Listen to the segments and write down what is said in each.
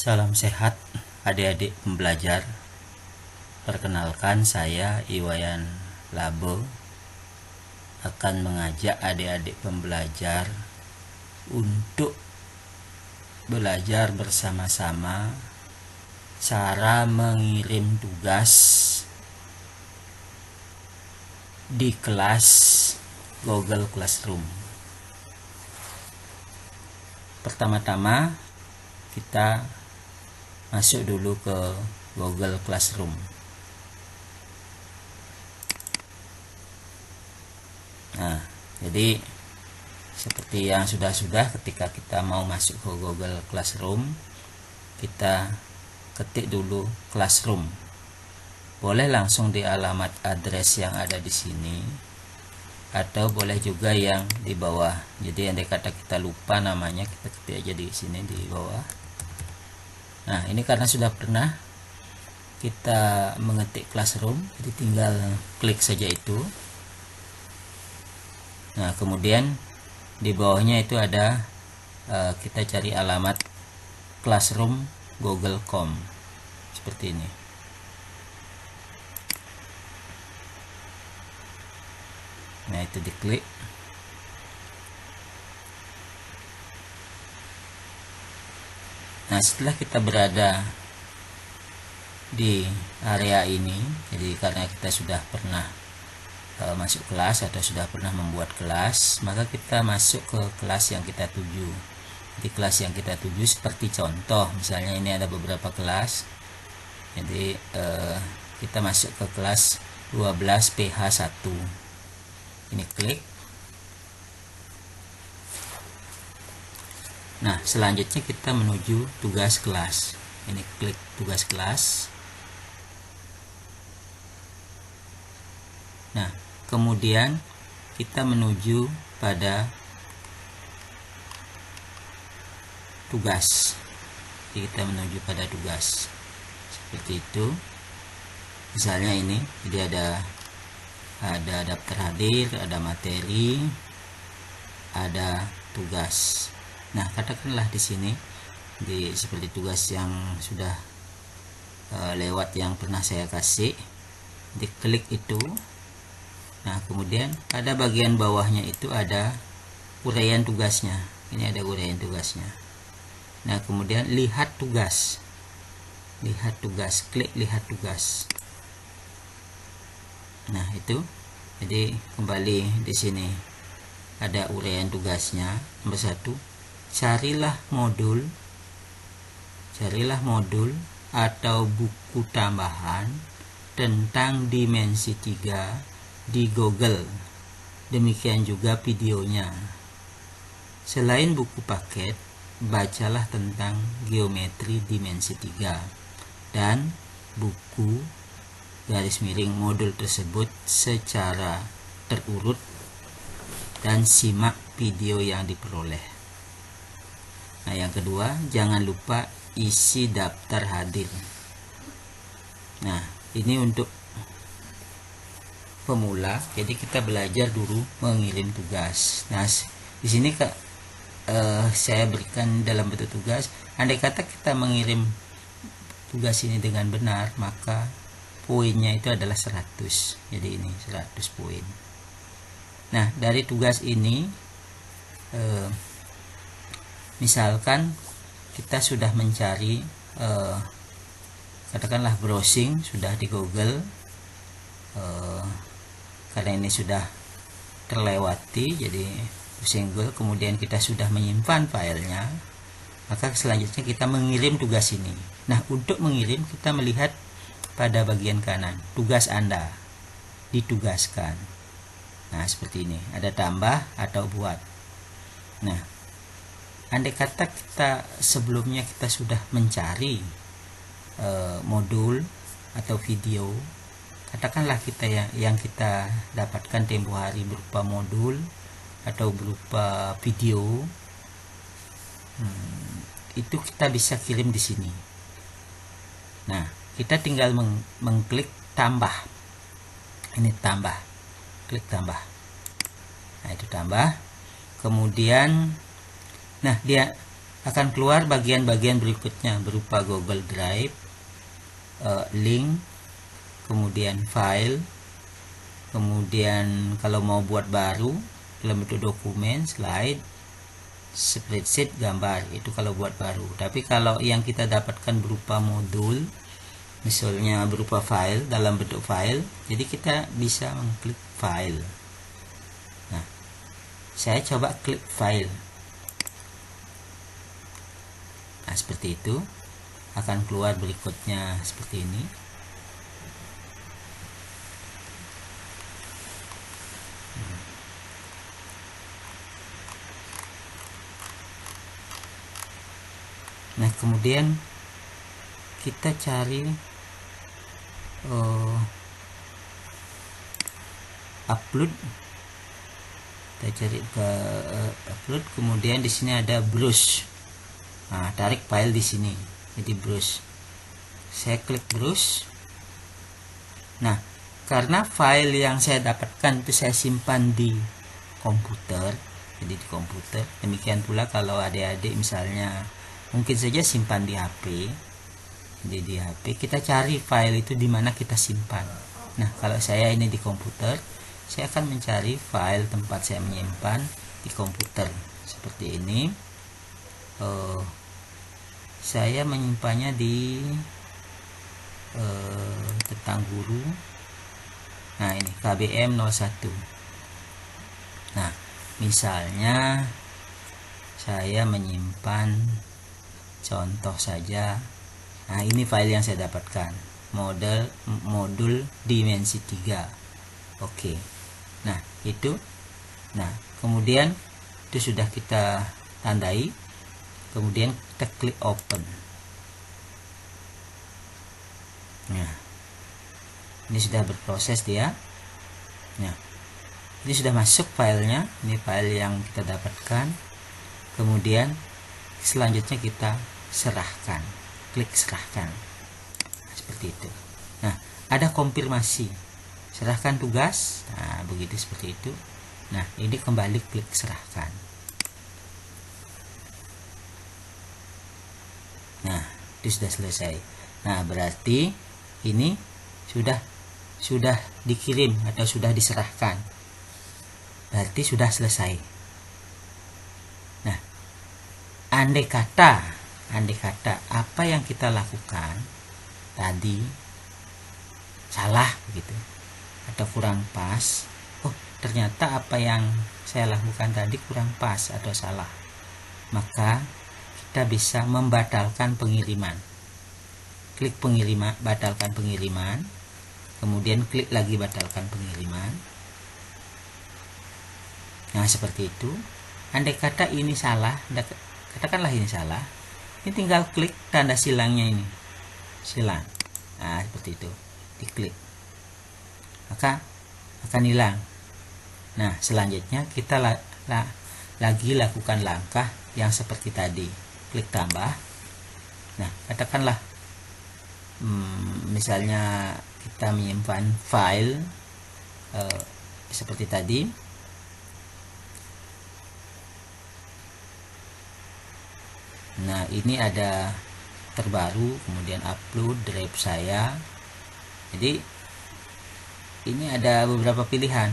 Salam sehat adik-adik pembelajar. Perkenalkan, saya Iwayan Labo akan mengajak adik-adik pembelajar untuk belajar bersama-sama cara mengirim tugas di kelas Google Classroom. Pertama-tama kita masuk dulu ke Google Classroom. Nah, jadi seperti yang sudah ketika kita mau masuk ke Google Classroom, kita ketik dulu Classroom. Boleh langsung di alamat address yang ada di sini, atau boleh juga yang di bawah. Jadi andai kata kita lupa namanya, kita ketik aja di sini di bawah. Nah, ini karena sudah pernah kita mengetik Classroom, jadi tinggal klik saja itu. Nah, kemudian di bawahnya itu ada kita cari alamat Classroom Google.com seperti ini. Nah, itu diklik. Nah, setelah kita berada di area ini, jadi karena kita sudah pernah masuk kelas atau sudah pernah membuat kelas, maka kita masuk ke kelas yang kita tuju. Di kelas yang kita tuju seperti contoh, misalnya ini ada beberapa kelas. Jadi kita masuk ke kelas 12 PH1. Ini klik. Nah, selanjutnya kita menuju tugas kelas. Ini klik tugas kelas. Nah, kemudian kita menuju pada tugas. Jadi kita menuju pada tugas. Seperti itu. Misalnya ini, jadi ada daftar hadir, ada materi, ada tugas. Nah, katakanlah di sini seperti tugas yang sudah lewat yang pernah saya kasih, diklik itu. Nah, kemudian pada bagian bawahnya itu ada uraian tugasnya. Ini ada uraian tugasnya. Nah, kemudian lihat tugas. Lihat tugas, klik lihat tugas. Nah, itu. Jadi kembali di sini ada uraian tugasnya. Nomor 1, carilah modul atau buku tambahan tentang dimensi 3 di Google. Demikian juga videonya. Selain buku paket, bacalah tentang geometri dimensi 3 dan buku garis miring modul tersebut secara terurut dan simak video yang diperoleh. Nah, yang kedua, jangan lupa isi daftar hadir. Nah, ini untuk pemula, jadi kita belajar dulu mengirim tugas. Nah, di sini saya berikan dalam bentuk tugas. Andai kata kita mengirim tugas ini dengan benar, maka poinnya itu adalah 100. Jadi ini 100 poin. Nah, dari tugas ini misalkan kita sudah mencari katakanlah browsing sudah di Google, karena ini sudah terlewati, jadi browsing Google, kemudian kita sudah menyimpan filenya, maka selanjutnya kita mengirim tugas ini. Nah, untuk mengirim kita melihat pada bagian kanan, tugas Anda ditugaskan. Nah, seperti ini, ada tambah atau buat. Nah, andai kata kita sebelumnya kita sudah mencari modul atau video, katakanlah kita yang kita dapatkan tempo hari berupa modul atau berupa video, itu kita bisa kirim di sini. Nah, kita tinggal mengklik tambah. Ini tambah, klik tambah. Nah, itu tambah. Kemudian, nah, dia akan keluar bagian-bagian berikutnya berupa Google Drive, link, kemudian file, kemudian kalau mau buat baru dalam bentuk dokumen, slide, spreadsheet, gambar, itu kalau buat baru. Tapi kalau yang kita dapatkan berupa modul, misalnya berupa file, dalam bentuk file, jadi kita bisa mengklik file. Nah, saya coba klik file. Nah, seperti itu akan keluar berikutnya seperti ini. Nah, kemudian kita cari upload. Kita cari ke upload, kemudian di sini ada browse. Nah, tarik file di sini. Jadi browse. Saya klik browse. Nah, karena file yang saya dapatkan itu saya simpan di komputer, jadi di komputer. Demikian pula kalau adik-adik misalnya mungkin saja simpan di HP. Jadi di HP kita cari file itu di mana kita simpan. Nah, kalau saya ini di komputer, saya akan mencari file tempat saya menyimpan di komputer seperti ini. Saya menyimpannya di tentang guru. Nah, ini KBM 01. Nah, misalnya saya menyimpan contoh saja. Nah, ini file yang saya dapatkan, modul dimensi 3. Oke. Nah, itu. Nah, kemudian itu sudah kita tandai. Kemudian kita klik open. Nah, ini sudah berproses dia. Nah, ini sudah masuk filenya. Ini file yang kita dapatkan. Kemudian selanjutnya kita serahkan. Klik serahkan. Nah, seperti itu. Nah, ada konfirmasi. Serahkan tugas. Nah, begitu seperti itu. Nah, ini kembali klik serahkan. Nah, itu sudah selesai. Nah, berarti ini sudah dikirim atau sudah diserahkan. Berarti sudah selesai. Nah, andai kata apa yang kita lakukan tadi salah begitu atau kurang pas, ternyata apa yang saya lakukan tadi kurang pas atau salah, maka kita bisa membatalkan pengiriman. Klik pengiriman, batalkan pengiriman, kemudian klik lagi batalkan pengiriman. Nah, seperti itu. Andai kata ini salah, katakanlah ini salah, ini tinggal klik tanda silangnya ini, silang. Nah, seperti itu, diklik, maka akan hilang. Nah, selanjutnya kita lagi lakukan langkah yang seperti tadi, klik tambah. Nah, katakanlah misalnya kita menyimpan file seperti tadi. Nah, ini ada terbaru, kemudian upload drive saya. Jadi ini ada beberapa pilihan.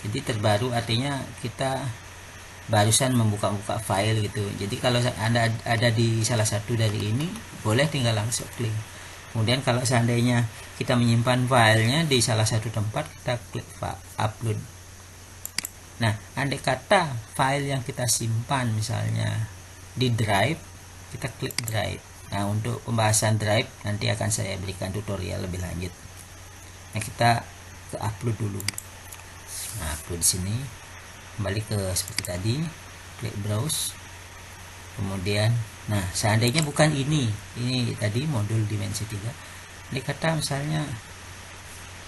Jadi terbaru artinya kita barusan membuka-buka file gitu. Jadi kalau Anda ada di salah satu dari ini, boleh tinggal langsung klik. Kemudian kalau seandainya kita menyimpan filenya di salah satu tempat, kita klik upload. Nah, andai kata file yang kita simpan misalnya di drive, kita klik drive. Nah, untuk pembahasan drive nanti akan saya berikan tutorial lebih lanjut. Nah, kita ke upload dulu. Nah, upload di sini, kembali ke seperti tadi, klik browse. Kemudian, nah, seandainya bukan ini tadi modul dimensi 3. Ini kata misalnya,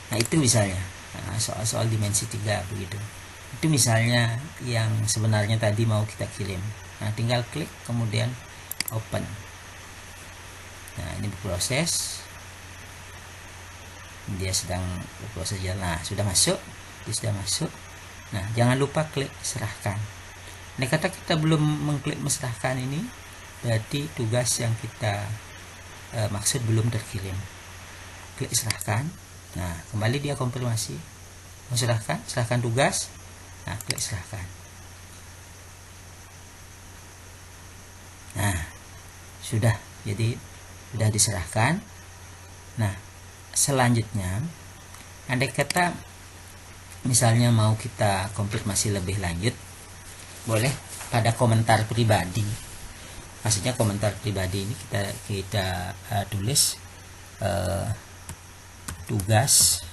nah itu misalnya, nah, soal dimensi 3 begitu. Itu misalnya yang sebenarnya tadi mau kita kirim. Nah, tinggal klik kemudian open. Nah, ini berproses. Dia sedang berproses jalan. Nah, sudah masuk. Dia sudah masuk. Nah, jangan lupa klik serahkan. Nah, kata kita belum mengklik menserahkan ini, berarti tugas yang kita maksud belum terkirim. Klik serahkan. Nah, kembali dia konfirmasi. Mau serahkan tugas. Nah, klik serahkan. Nah, sudah, jadi sudah diserahkan. Nah, selanjutnya, andai kata misalnya mau kita konfirmasi lebih lanjut, boleh pada komentar pribadi. Maksudnya komentar pribadi ini kita tulis tugas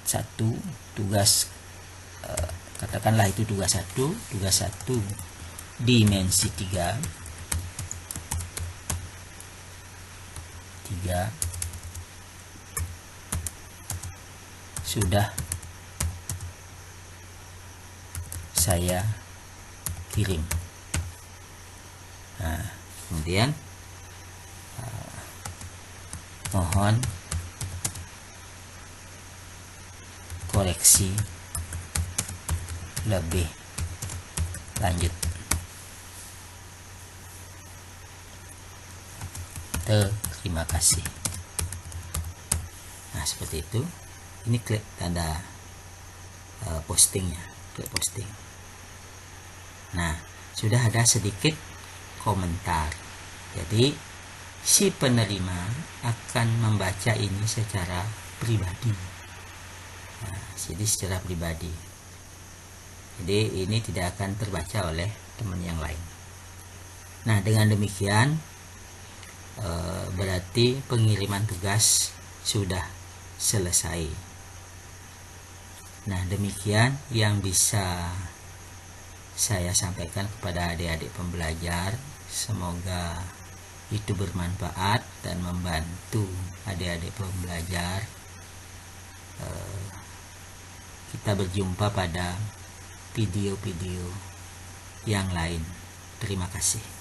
satu, tugas katakanlah itu tugas 1 dimensi 3 sudah saya kirim. Nah, kemudian mohon koreksi lebih lanjut. Terima kasih. Nah, seperti itu. Ini klik tanda postingnya, klik posting. Nah, sudah ada sedikit komentar. Jadi si penerima akan membaca ini secara pribadi. Nah, jadi secara pribadi. Jadi ini tidak akan terbaca oleh teman yang lain. Nah, dengan demikian berarti pengiriman tugas sudah selesai. Nah, demikian yang bisa saya sampaikan kepada adik-adik pembelajar. Semoga itu bermanfaat dan membantu adik-adik pembelajar. Kita berjumpa pada video-video yang lain. Terima kasih.